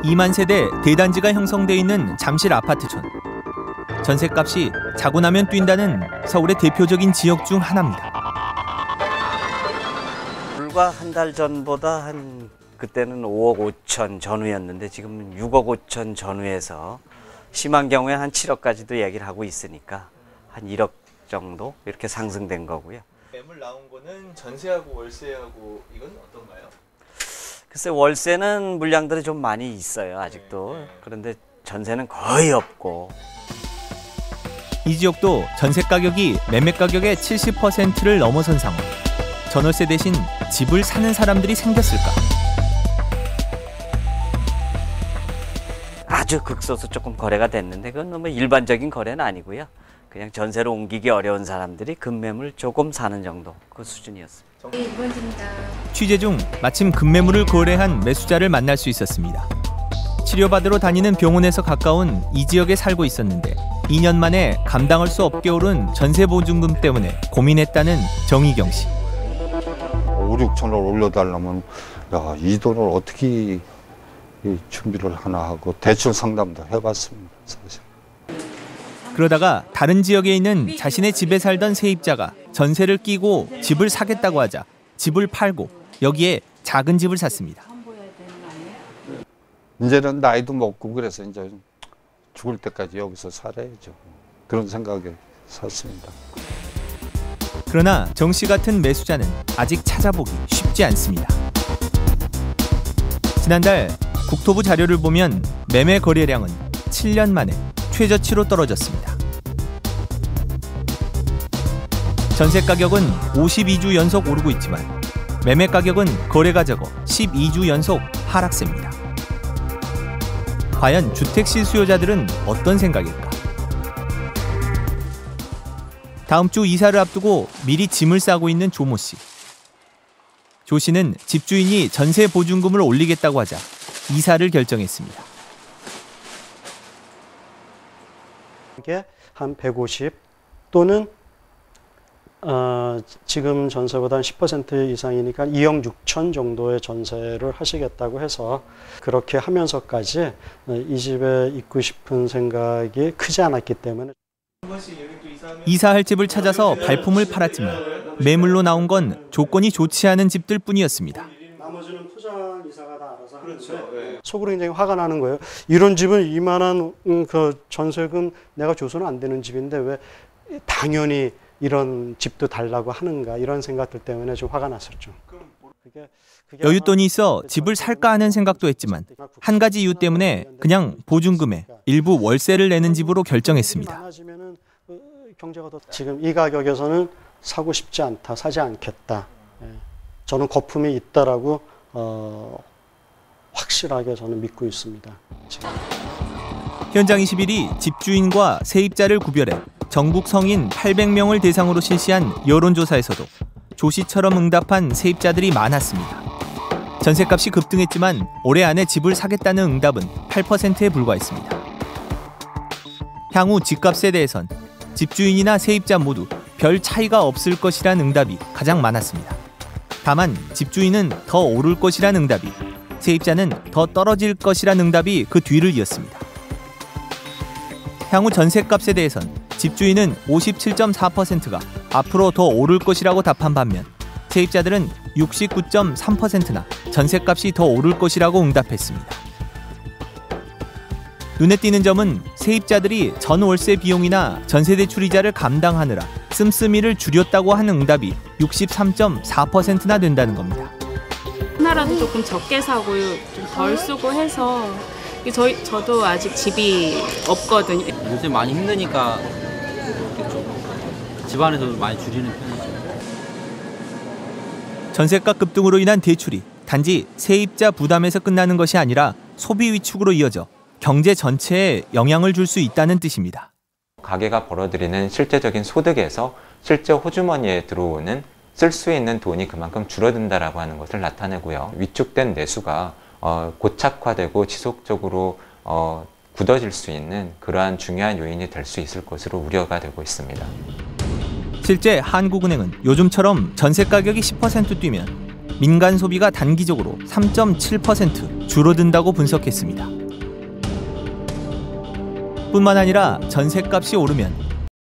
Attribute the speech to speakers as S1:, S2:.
S1: (2만) 세대 대단지가 형성돼 있는 잠실 아파트촌. 전셋값이 자고 나면 뛴다는 서울의 대표적인 지역 중 하나입니다.
S2: 불과 한 달 전보다 그때는 5억 5천 전후였는데 지금은 6억 5천 전후에서 심한 경우에 한 7억까지도 얘기를 하고 있으니까 한 1억 정도 이렇게 상승된 거고요.
S3: 매물 나온 거는 전세하고 월세하고 이건 어떤가요?
S2: 글쎄 월세는 물량들이 좀 많이 있어요 아직도. 그런데 전세는 거의 없고.
S1: 이 지역도 전세 가격이 매매 가격의 70%를 넘어선 상황. 전월세 대신 집을 사는 사람들이 생겼을까?
S2: 아주 극소수 조금 거래가 됐는데 그건 너무 일반적인 거래는 아니고요. 그냥 전세로 옮기기 어려운 사람들이 급매물 조금 사는 정도 그 수준이었습니다.
S1: 취재 중 마침 급매물을 거래한 매수자를 만날 수 있었습니다. 치료받으러 다니는 병원에서 가까운 이 지역에 살고 있었는데 2년 만에 감당할 수 없게 오른 전세 보증금 때문에 고민했다는 정희경 씨.
S4: 5, 6천을 올려달라면 이 돈을 어떻게 준비를 하나 하고 대출 상담도 해봤습니다. 사실.
S1: 그러다가 다른 지역에 있는 자신의 집에 살던 세입자가 전세를 끼고 집을 사겠다고 하자 집을 팔고 여기에 작은 집을 샀습니다.
S4: 이제는 나이도 먹고 그래서 이제 죽을 때까지 여기서 살아야죠. 그런 생각에 샀습니다.
S1: 그러나 정 씨 같은 매수자는 아직 찾아보기 쉽지 않습니다. 지난달 국토부 자료를 보면 매매 거래량은 7년 만에 최저치로 떨어졌습니다. 전세 가격은 52주 연속 오르고 있지만 매매 가격은 거래가 적어 12주 연속 하락세입니다. 과연 주택 실수요자들은 어떤 생각일까? 다음 주 이사를 앞두고 미리 짐을 싸고 있는 조모 씨. 조 씨는 집주인이 전세 보증금을 올리겠다고 하자 이사를 결정했습니다.
S5: 이게 한 150 또는 지금 전세보다 10% 이상이니까 2억 6천 정도의 전세를 하시겠다고 해서 그렇게 하면서까지 이 집에 있고 싶은 생각이 크지 않았기 때문에
S1: 이사할 집을 찾아서 발품을 팔았지만 매물로 나온 건 조건이 좋지 않은 집들 뿐이었습니다.
S5: 나머지는 포장 이사가 다 알아서 하는데 속으로 굉장히 화가 나는 거예요. 이런 집은 이만한 그 전세금 내가 줘서는 안 되는 집인데 왜 당연히 이런 집도 달라고 하는가 이런 생각들 때문에 좀 화가 났었죠.
S1: 여윳돈이 있어 집을 살까 하는 생각도 했지만 한 가지 이유 때문에 그냥 보증금에 일부 월세를 내는 집으로 결정했습니다.
S5: 지금 이 가격에서는 사고 싶지 않다, 사지 않겠다. 저는 거품이 있다라고 확실하게 저는 믿고 있습니다.
S1: 현장 21이 집주인과 세입자를 구별해 전국 성인 800명을 대상으로 실시한 여론조사에서도 조 씨처럼 응답한 세입자들이 많았습니다. 전셋값이 급등했지만 올해 안에 집을 사겠다는 응답은 8%에 불과했습니다. 향후 집값에 대해선 집주인이나 세입자 모두 별 차이가 없을 것이란 응답이 가장 많았습니다. 다만 집주인은 더 오를 것이란 응답이, 세입자는 더 떨어질 것이란 응답이 그 뒤를 이었습니다. 향후 전셋값에 대해선 집주인은 57.4%가 앞으로 더 오를 것이라고 답한 반면 세입자들은 69.3%나 전셋값이 더 오를 것이라고 응답했습니다. 눈에 띄는 점은 세입자들이 전월세 비용이나 전세대출 이자를 감당하느라 씀씀이를 줄였다고 하는 응답이 63.4%나 된다는 겁니다.
S6: 하나라도 조금 적게 사고 좀 덜 쓰고 해서 저도 아직 집이 없거든요.
S7: 요새 많이 힘드니까 집안에서도 많이 줄이는 편이죠.
S1: 전세가 급등으로 인한 대출이 단지 세입자 부담에서 끝나는 것이 아니라 소비 위축으로 이어져 경제 전체에 영향을 줄 수 있다는 뜻입니다.
S8: 가게가 벌어들이는 실제적인 소득에서 실제 호주머니에 들어오는 쓸 수 있는 돈이 그만큼 줄어든다라고 하는 것을 나타내고요. 위축된 내수가 고착화되고 지속적으로 굳어질 수 있는 그러한 중요한 요인이 될 수 있을 것으로 우려가 되고 있습니다.
S1: 실제 한국은행은 요즘처럼 전세 가격이 10% 뛰면 민간 소비가 단기적으로 3.7% 줄어든다고 분석했습니다. 뿐만 아니라 전셋값이 오르면